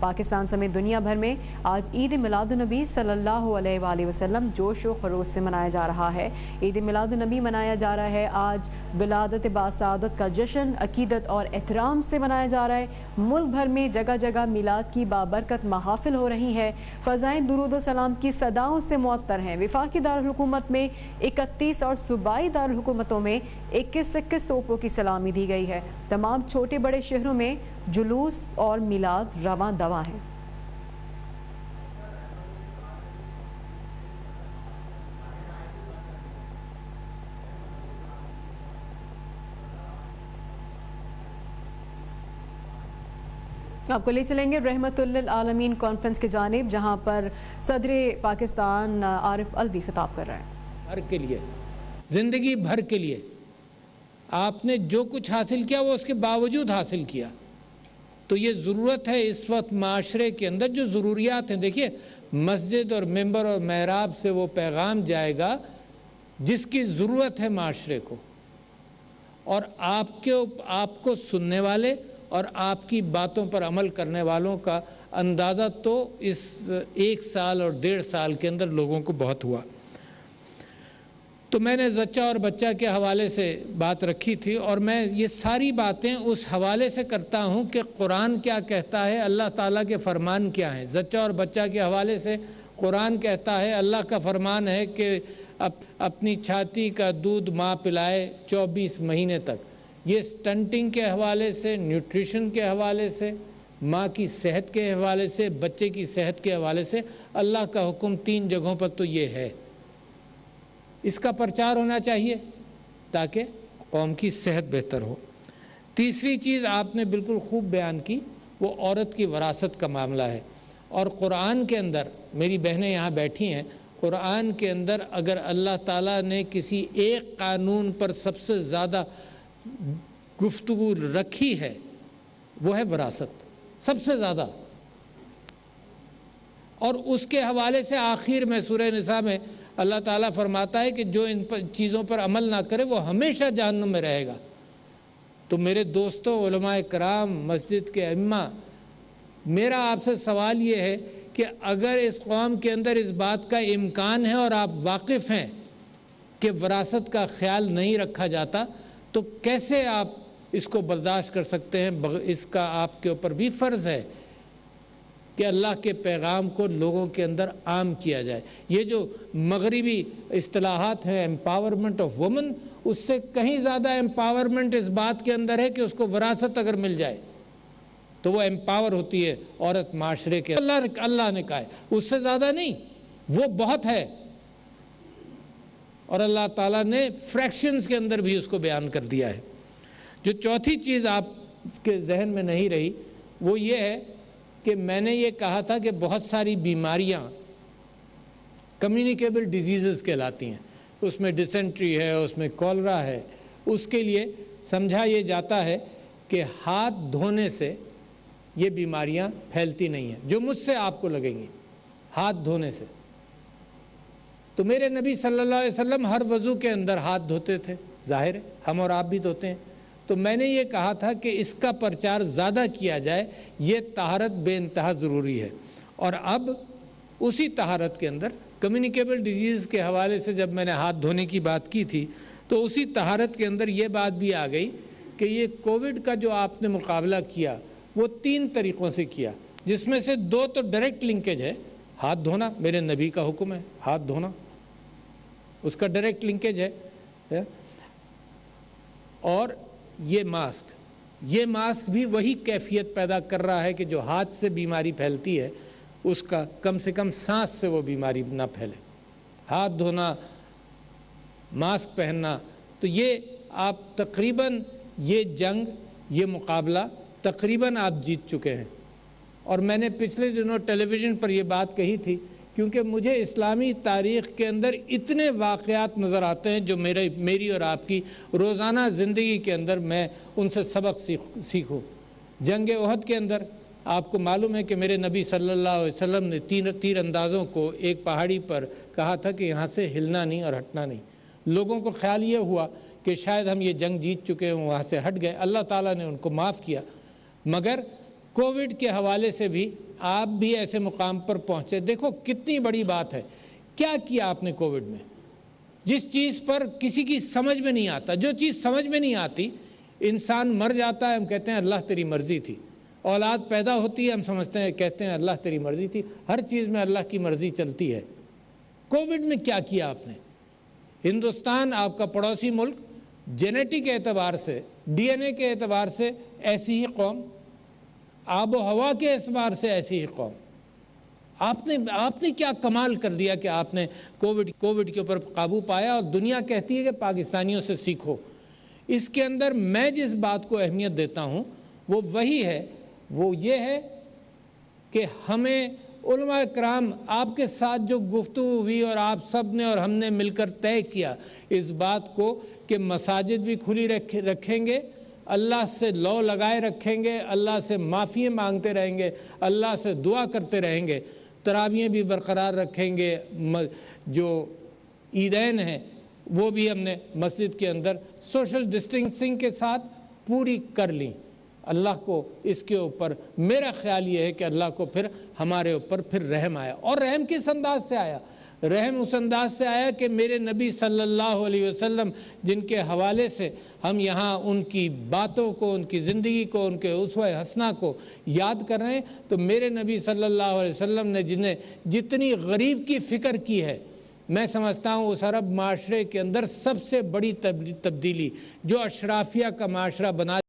پاکستان سمیت دنیا بھر میں آج عید میلاد النبی صلی اللہ علیہ وآلہ وسلم جوش و خروش سے منایا جا رہا ہے۔ عید میلاد النبی منایا جا رہا ہے آج ولادت باسعادت کا جشن عقیدت اور احترام سے منایا جا رہا ہے۔ ملک بھر میں جگہ جگہ میلاد کی بابرکت محافل ہو رہی ہیں، فضائیں درود و سلام کی صداؤں سے معطر ہیں۔ وفاقی دارالحکومت میں 31 اور صوبائی دارالحکومتوں میں 21 توپوں کی سلامی دی گئی ہے۔ تمام چھوٹے بڑے شہروں میں جلوس اور میلاد رواں دواں ہیں۔ آپ کو لے چلیں گے رحمت للعالمین کانفرنس کی جانب، جہاں پر صدر پاکستان عارف الوی خطاب کر رہے ہیں۔ بھر کے لیے، زندگی بھر کے لیے آپ نے جو کچھ حاصل کیا وہ اس کے باوجود حاصل کیا، تو یہ ضرورت ہے اس وقت معاشرے کے اندر جو ضروریات ہیں۔ دیکھیے، مسجد اور ممبر اور محراب سے وہ پیغام جائے گا جس کی ضرورت ہے معاشرے کو، اور آپ کو سننے والے اور آپ کی باتوں پر عمل کرنے والوں کا اندازہ تو اس 1 سال اور 1.5 سال کے اندر لوگوں کو بہت ہوا۔ تو میں نے زچہ اور بچہ کے حوالے سے بات رکھی تھی، اور میں یہ ساری باتیں اس حوالے سے کرتا ہوں کہ قرآن کیا کہتا ہے، اللہ تعالیٰ کے فرمان کیا ہیں۔ زچہ اور بچہ کے حوالے سے قرآن کہتا ہے، اللہ کا فرمان ہے کہ اپنی چھاتی کا دودھ ماں پلائے 24 مہینے تک۔ یہ سٹنٹنگ کے حوالے سے، نیوٹریشن کے حوالے سے، ماں کی صحت کے حوالے سے، بچے کی صحت کے حوالے سے اللہ کا حکم 3 جگہوں پر تو یہ ہے۔ اس کا پرچار ہونا چاہیے تاکہ قوم کی صحت بہتر ہو۔ تیسری چیز آپ نے بالکل خوب بیان کی، وہ عورت کی وراثت کا معاملہ ہے، اور قرآن کے اندر، میری بہنیں یہاں بیٹھی ہیں، قرآن کے اندر اگر اللہ تعالیٰ نے کسی ایک قانون پر سب سے زیادہ گفتگو رکھی ہے وہ ہے وراثت، سب سے زیادہ، اور اس کے حوالے سے آخر میں سورہ نساء میں اللہ تعالیٰ فرماتا ہے کہ جو ان چیزوں پر عمل نہ کرے وہ ہمیشہ جہنم میں رہے گا۔ تو میرے دوستوں، علماء کرام، مسجد کے ائمہ، میرا آپ سے سوال یہ ہے کہ اگر اس قوم کے اندر اس بات کا امکان ہے اور آپ واقف ہیں کہ وراثت کا خیال نہیں رکھا جاتا، تو کیسے آپ اس کو برداشت کر سکتے ہیں؟ اس کا آپ کے اوپر بھی فرض ہے کہ اللہ کے پیغام کو لوگوں کے اندر عام کیا جائے۔ یہ جو مغربی اصطلاحات ہیں امپاورمنٹ آف وومن، اس سے کہیں زیادہ امپاورمنٹ اس بات کے اندر ہے کہ اس کو وراثت اگر مل جائے تو وہ امپاور ہوتی ہے عورت معاشرے کے۔ اللہ نے کہا ہے، اس سے زیادہ نہیں، وہ بہت ہے، اور اللہ تعالیٰ نے فریکشنز کے اندر بھی اس کو بیان کر دیا ہے۔ جو چوتھی چیز آپ کے ذہن میں نہیں رہی وہ یہ ہے کہ میں نے یہ کہا تھا کہ بہت ساری بیماریاں کمیونیکیبل ڈیزیزز کہلاتی ہیں، اس میں ڈسینٹری ہے، اس میں کولرا ہے۔ اس کے لیے سمجھا یہ جاتا ہے کہ ہاتھ دھونے سے یہ بیماریاں پھیلتی نہیں ہیں، جو مجھ سے آپ کو لگیں گی، ہاتھ دھونے سے۔ تو میرے نبی صلی اللہ علیہ وسلم ہر وضو کے اندر ہاتھ دھوتے تھے، ظاہر ہے ہم اور آپ بھی دھوتے ہیں۔ تو میں نے یہ کہا تھا کہ اس کا پرچار زیادہ کیا جائے، یہ طہارت بے انتہا ضروری ہے۔ اور اب اسی طہارت کے اندر کمیونیکیبل ڈیزیز کے حوالے سے جب میں نے ہاتھ دھونے کی بات کی تھی تو اسی طہارت کے اندر یہ بات بھی آ گئی کہ یہ کووڈ کا جو آپ نے مقابلہ کیا وہ 3 طریقوں سے کیا، جس میں سے 2 تو ڈائریکٹ لنکیج ہے، ہاتھ دھونا میرے نبی کا حکم ہے، ہاتھ دھونا اس کا ڈائریکٹ لنکیج ہے، اور یہ ماسک بھی وہی کیفیت پیدا کر رہا ہے کہ جو ہاتھ سے بیماری پھیلتی ہے اس کا کم سے کم سانس سے وہ بیماری نہ پھیلے۔ ہاتھ دھونا، ماسک پہننا، تو یہ آپ تقریباً یہ جنگ، یہ مقابلہ تقریباً آپ جیت چکے ہیں۔ اور میں نے پچھلے دنوں ٹیلی ویژن پر یہ بات کہی تھی، کیونکہ مجھے اسلامی تاریخ کے اندر اتنے واقعات نظر آتے ہیں جو میری اور آپ کی روزانہ زندگی کے اندر میں ان سے سبق سیکھوں۔ جنگ احد کے اندر آپ کو معلوم ہے کہ میرے نبی صلی اللہ علیہ وسلم نے تیر اندازوں کو ایک پہاڑی پر کہا تھا کہ یہاں سے ہلنا نہیں اور ہٹنا نہیں۔ لوگوں کو خیال یہ ہوا کہ شاید ہم یہ جنگ جیت چکے ہیں، وہاں سے ہٹ گئے۔ اللہ تعالیٰ نے ان کو معاف کیا، مگر کووڈ کے حوالے سے بھی آپ بھی ایسے مقام پر پہنچے. دیکھو کتنی بڑی بات ہے. کیا کیا آپ نے کووڈ میں؟ جس چیز پر کسی کی سمجھ میں نہیں آتا, جو چیز سمجھ میں نہیں آتی, انسان مر جاتا ہے ہم کہتے ہیں اللہ تیری مرضی تھی, اولاد پیدا ہوتی ہے ہم سمجھتے ہیں کہتے ہیں اللہ تیری مرضی تھی. ہر چیز میں اللہ کی مرضی چلتی ہے. کووڈ میں کیا کیا آپ نے؟ ہندوستان آپ کا پڑوسی ملک, جینیٹک اعتبار سے, ڈی این اے کے اعتبار سے ایسی ہی قوم, آب و ہوا کے اعتبار سے ایسی ہی قوم. آپ نے کیا کمال کر دیا کہ آپ نے کووڈ کے اوپر قابو پایا, اور دنیا کہتی ہے کہ پاکستانیوں سے سیکھو. اس کے اندر میں جس بات کو اہمیت دیتا ہوں وہ وہی ہے, وہ یہ ہے کہ ہمیں علماء کرام آپ کے ساتھ جو گفتگو ہوئی اور آپ سب نے اور ہم نے مل کر طے کیا اس بات کو کہ مساجد بھی کھلی رکھیں گے, اللہ سے لو لگائے رکھیں گے, اللہ سے معافی مانگتے رہیں گے, اللہ سے دعا کرتے رہیں گے, تراویحیں بھی برقرار رکھیں گے, جو عیدین ہیں وہ بھی ہم نے مسجد کے اندر سوشل ڈسٹینسنگ کے ساتھ پوری کر لیں. اللہ کو اس کے اوپر میرا خیال یہ ہے کہ اللہ کو پھر ہمارے اوپر پھر رحم آیا. اور رحم کس انداز سے آیا؟ رحم اس انداز سے آیا کہ میرے نبی صلی اللہ علیہ وسلم جن کے حوالے سے ہم یہاں ان کی باتوں کو, ان کی زندگی کو, ان کے اسوہ حسنہ کو یاد کر رہے ہیں, تو میرے نبی صلی اللہ علیہ وسلم نے جنہیں جتنی غریب کی فکر کی ہے, میں سمجھتا ہوں اس عرب معاشرے کے اندر سب سے بڑی تبدیلی جو اشرافیہ کا معاشرہ بنا